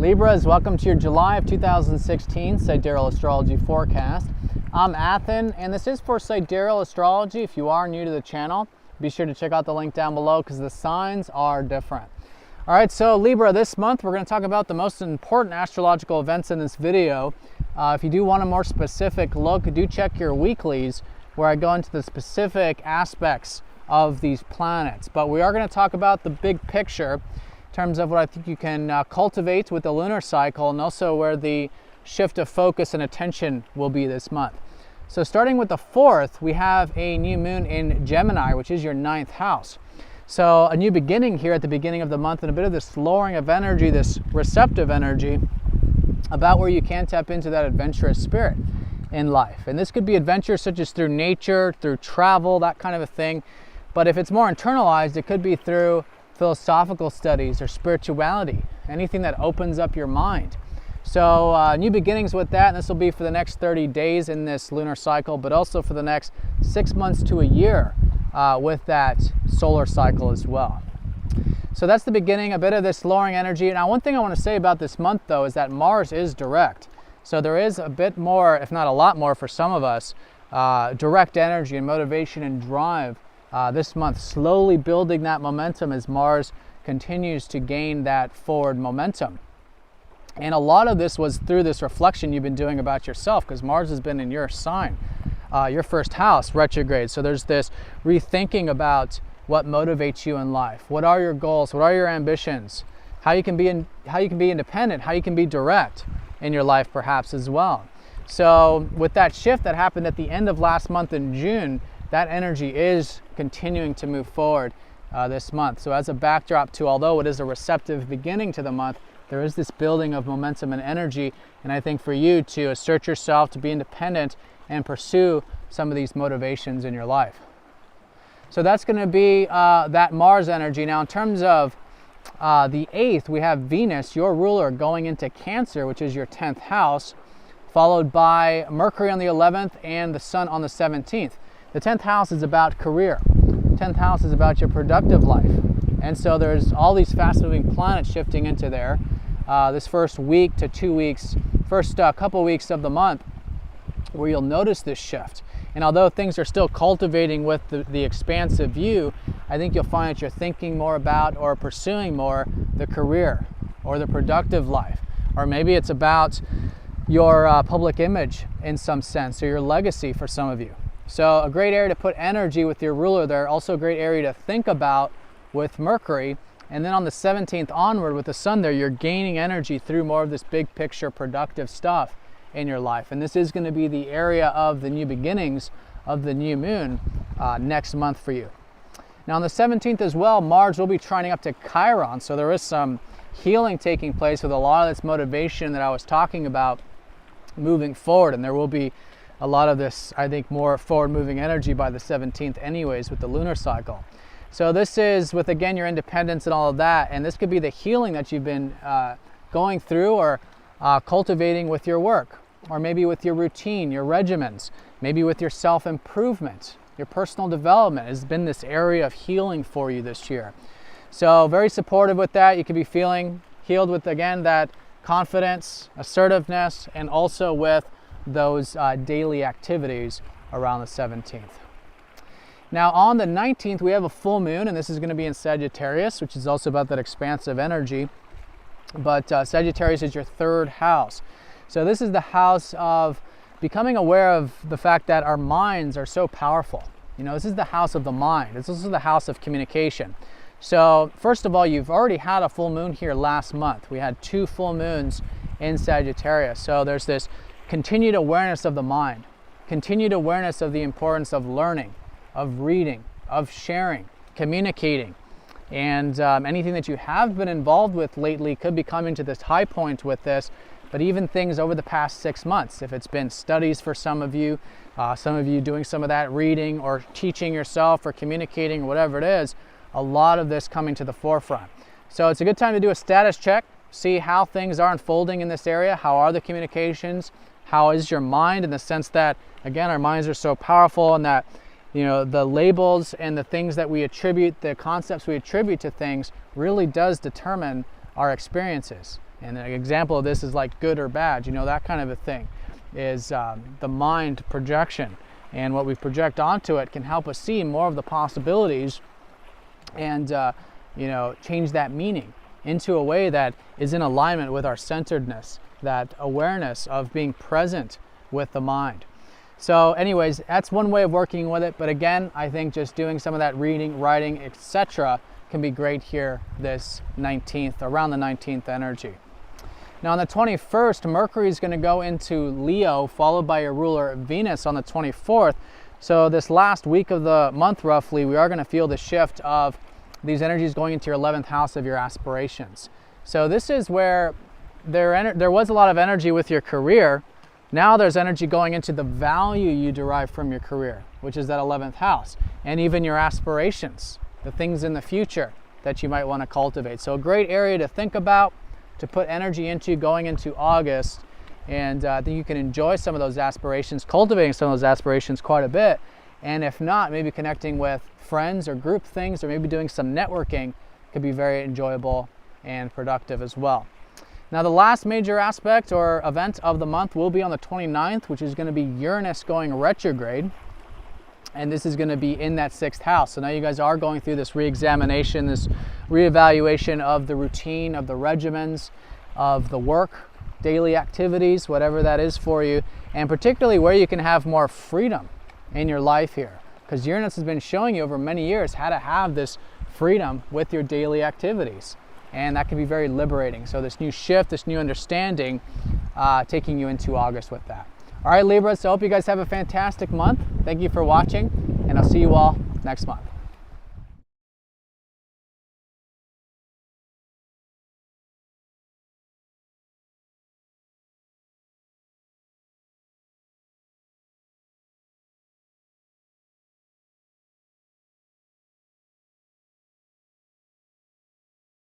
Libras, welcome to your July of 2016 Sidereal Astrology forecast. I'm Athen, and this is for Sidereal Astrology. If you are new to the channel, be sure to check out the link down below because the signs are different. All right, so Libra, this month we're going to talk about the most important astrological events in this video. If you do want a more specific look, do check your weeklies where I go into the specific aspects of these planets. But we are going to talk about the big picture in terms of what I think you can cultivate with the lunar cycle, and also where the shift of focus and attention will be this month. So starting with the 4th, we have a new moon in Gemini, which is your 9th house. So a new beginning here at the beginning of the month, and a bit of this lowering of energy, this receptive energy, about where you can tap into that adventurous spirit in life. And this could be adventures such as through nature, through travel, that kind of a thing. But if it's more internalized, it could be through philosophical studies or spirituality, anything that opens up your mind. So new beginnings with that, and this will be for the next 30 days in this lunar cycle, but also for the next 6 months to a year with that solar cycle as well. So that's the beginning, a bit of this lowering energy. Now, one thing I want to say about this month, though, is that Mars is direct. So there is a bit more, if not a lot more for some of us, direct energy and motivation and drive this month, slowly building that momentum as Mars continues to gain that forward momentum. And a lot of this was through this reflection you've been doing about yourself, because Mars has been in your sign, your first house, retrograde. So there's this rethinking about what motivates you in life. What are your goals? What are your ambitions? How you can be independent, how you can be direct in your life perhaps as well. So with that shift that happened at the end of last month in June, that energy is continuing to move forward this month. So as a backdrop to, although it is a receptive beginning to the month, there is this building of momentum and energy. And I think for you to assert yourself, to be independent, and pursue some of these motivations in your life. So that's going to be that Mars energy. Now in terms of the 8th, we have Venus, your ruler, going into Cancer, which is your 10th house, followed by Mercury on the 11th and the Sun on the 17th. The 10th house is about career. The 10th house is about your productive life. And so there's all these fast-moving planets shifting into there. This first week to 2 weeks, first couple weeks of the month, where you'll notice this shift. And although things are still cultivating with the expansive view, I think you'll find that you're thinking more about or pursuing more the career or the productive life. Or maybe it's about your public image in some sense, or your legacy for some of you. So a great area to put energy with your ruler there, also a great area to think about with Mercury. And then on the 17th onward with the Sun there, you're gaining energy through more of this big picture productive stuff in your life. And this is going to be the area of the new beginnings of the new moon next month for you. Now on the 17th as well, Mars will be trining up to Chiron. So there is some healing taking place with a lot of this motivation that I was talking about moving forward. And there will be a lot of this, I think, more forward-moving energy by the 17th anyways with the lunar cycle. So this is with, again, your independence and all of that, and this could be the healing that you've been going through or cultivating with your work, or maybe with your routine, your regimens, maybe with your self-improvement, your personal development has been this area of healing for you this year. So very supportive with that. You could be feeling healed with, again, that confidence, assertiveness, and also with those daily activities around the 17th. Now on the 19th, we have a full moon, and this is going to be in Sagittarius, which is also about that expansive energy. But Sagittarius is your 3rd house. So this is the house of becoming aware of the fact that our minds are so powerful. You know, this is the house of the mind. It's also the house of communication. So first of all, you've already had a full moon here last month. We had 2 full moons in Sagittarius. So there's this continued awareness of the mind, continued awareness of the importance of learning, of reading, of sharing, communicating. And anything that you have been involved with lately could be coming to this high point with this, but even things over the past 6 months, if it's been studies for some of you doing some of that reading or teaching yourself or communicating, whatever it is, a lot of this coming to the forefront. So it's a good time to do a status check, see how things are unfolding in this area. How are the communications? How is your mind, in the sense that, again, our minds are so powerful, and that, you know, the labels and the things that we attribute, the concepts we attribute to things really does determine our experiences. And an example of this is like good or bad, you know, that kind of a thing is the mind projection. And what we project onto it can help us see more of the possibilities and, you know, change that meaning into a way that is in alignment with our centeredness, that awareness of being present with the mind. So anyways, that's one way of working with it. But again, I think just doing some of that reading, writing, etc. can be great here this 19th, around the 19th energy. Now on the 21st, Mercury is going to go into Leo, followed by your ruler Venus on the 24th. So this last week of the month, roughly, we are going to feel the shift of these energies going into your 11th house of your aspirations. So this is where there was a lot of energy with your career. Now there's energy going into the value you derive from your career, which is that 11th house, and even your aspirations, the things in the future that you might want to cultivate. So a great area to think about, to put energy into going into August. And I think you can enjoy some of those aspirations, cultivating some of those aspirations quite a bit. And if not, maybe connecting with friends or group things, or maybe doing some networking could be very enjoyable and productive as well. Now the last major aspect or event of the month will be on the 29th, which is going to be Uranus going retrograde. And this is going to be in that 6th house. So now you guys are going through this re-examination, this reevaluation of the routine, of the regimens, of the work, daily activities, whatever that is for you, and particularly where you can have more freedom in your life here. Because Uranus has been showing you over many years how to have this freedom with your daily activities. And that can be very liberating. So this new shift, this new understanding, taking you into August with that. All right, Libras, so I hope you guys have a fantastic month. Thank you for watching, and I'll see you all next month.